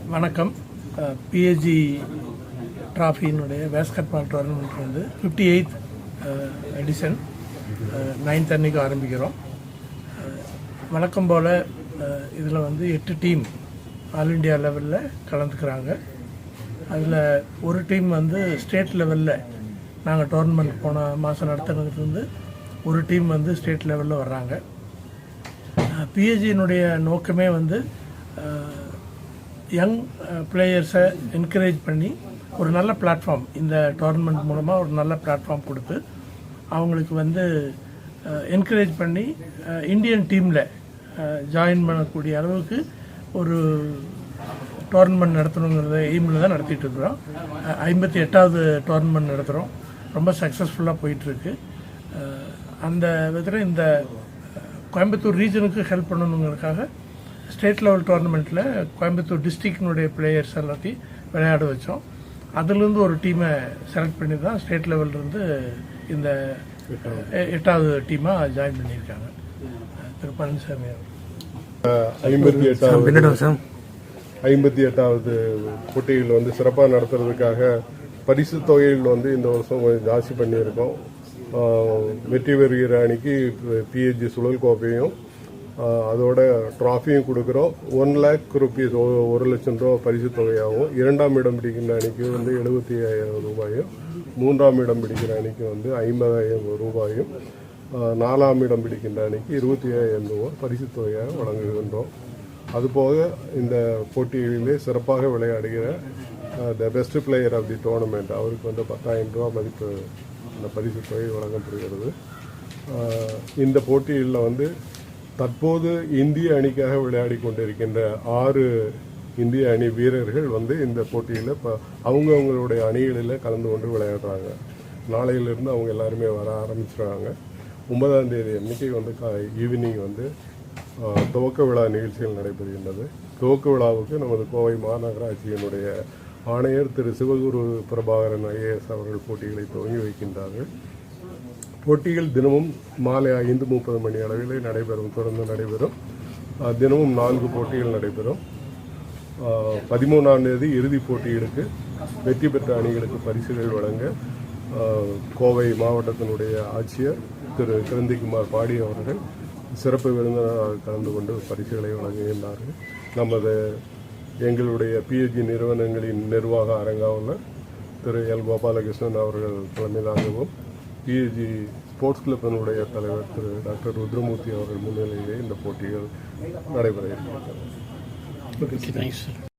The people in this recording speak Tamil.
வணக்கம். பிஎஸ்ஜி ட்ராஃபியினுடைய பேஸ்கெட்பால் டோர்னமெண்ட் வந்து 58th எடிஷன் 9th அன்னைக்கு ஆரம்பிக்கிறோம். வழக்கம் போல் இதில் வந்து 8 டீம் ஆல் இண்டியா லெவலில் கலந்துக்கிறாங்க. அதில் ஒரு டீம் வந்து ஸ்டேட் லெவலில் நாங்கள் டோர்னமெண்ட் போன மாதம் நடத்துனதுக்கு வந்து ஒரு டீம் வந்து ஸ்டேட் லெவலில் வர்றாங்க. பிஎஸ்ஜியினுடைய நோக்கமே வந்து யங் பிளேயர்ஸை என்கரேஜ் பண்ணி ஒரு நல்ல பிளாட்ஃபார்ம், இந்த டோர்னமெண்ட் மூலமாக ஒரு நல்ல பிளாட்ஃபார்ம் கொடுத்து அவங்களுக்கு வந்து என்கரேஜ் பண்ணி இந்தியன் டீமில் ஜாயின் பண்ணக்கூடிய அளவுக்கு ஒரு டோர்னமெண்ட் நடத்தணுங்கிறத எய்மில் தான் நடத்திட்டு இருக்கிறோம். 58வது டோர்னமெண்ட் நடத்துகிறோம். ரொம்ப சக்ஸஸ்ஃபுல்லாக போயிட்டுருக்கு. அந்த விதத்தில் இந்த கோயம்புத்தூர் ரீஜனுக்கு ஹெல்ப் பண்ணணுங்கிறதுக்காக ஸ்டேட் லெவல் டோர்னமெண்ட்டில் கோயம்புத்தூர் டிஸ்ட்ரிக்டினுடைய பிளேயர்ஸ் எல்லாத்தையும் விளையாட வச்சோம். அதுலேருந்து ஒரு டீமை செலக்ட் பண்ணி தான் ஸ்டேட் லெவல்லேருந்து இந்த 8வது டீமாக ஜாயின் பண்ணியிருக்காங்க. திரு பழனிசாமி 58வது போட்டிகள் வந்து சிறப்பாக நடத்துறதுக்காக பரிசு தொகையில் வந்து இந்த வருஷம் கொஞ்சம் ஜாஸ்தி பண்ணியிருக்கோம். வெற்றி பெறுகிற அணிக்கு பிஎஸ்ஜி சுழல் கோப்பையும் அதோட ட்ராஃபியும் கொடுக்குறோம். 1 lakh rupees, 1 லட்சம் ரூபா பரிசு தொகையாகவும், 2ஆம் இடம் பிடிக்கிற அணிக்கு வந்து 75,000 ரூபாயும், 3ஆம் இடம் பிடிக்கிற அணிக்கு வந்து 50,000 ரூபாயும், 4ஆம் இடம் பிடிக்கின்ற அணிக்கு 25,000 ரூபாய் பரிசு தொகையாக வழங்குகின்றோம். அதுபோக இந்த போட்டிகளிலே சிறப்பாக விளையாடுகிற the best player of the tournament அவருக்கு வந்து 10,000 ரூபா மதிப்பு இந்த பரிசு தொகை வழங்கப்படுகிறது. இந்த போட்டியில் வந்து தற்போது இந்திய அணிக்காக விளையாடி கொண்டிருக்கின்ற 6 இந்திய அணி வீரர்கள் வந்து இந்த போட்டியில் இப்போ அவங்களுடைய அணிகளில் கலந்து கொண்டு விளையாடுறாங்க. நாளையிலிருந்து அவங்க எல்லாருமே வர ஆரம்பிச்சிடுறாங்க. 9ஆம் தேதி அன்னைக்கு வந்து ஈவினிங் வந்து துவக்க விழா நிகழ்ச்சிகள் நடைபெறுகின்றது. துவக்க விழாவுக்கு நமது கோவை மாநகராட்சியினுடைய ஆணையர் திரு சிவகுரு பிரபாகரன் ஐஏஎஸ் அவர்கள் போட்டிகளை துவங்கி வைக்கின்றார்கள். போட்டிகள் தினமும் மாலை 5:30 மணி அளவில் தொடர்ந்து நடைபெறும். தினமும் 4 போட்டிகள் நடைபெறும். 13ஆம் தேதி இறுதிப் போட்டிகளுக்கு வெற்றி பெற்ற அணிகளுக்கு பரிசுகள் வழங்க கோவை மாவட்டத்தினுடைய ஆட்சியர் திரு கிரந்திகுமார் பாடி அவர்கள் சிறப்பு விருந்தினராக கலந்து கொண்டு பரிசுகளை வழங்குகின்றார்கள். எங்களுடைய பிஎஸ்ஜி நிறுவனங்களின் நிர்வாக அரங்காவலர் திரு எல் கோபாலகிருஷ்ணன் அவர்கள் தலைமையிலாகவும், பிஎஸ்ஜி ஸ்போர்ட்ஸ் கிளப்பினுடைய தலைவர் திரு டாக்டர் ருத்ரமூர்த்தி அவர்கள் முன்னிலையிலே இந்த போட்டிகள் நடைபெற இருக்கிறது.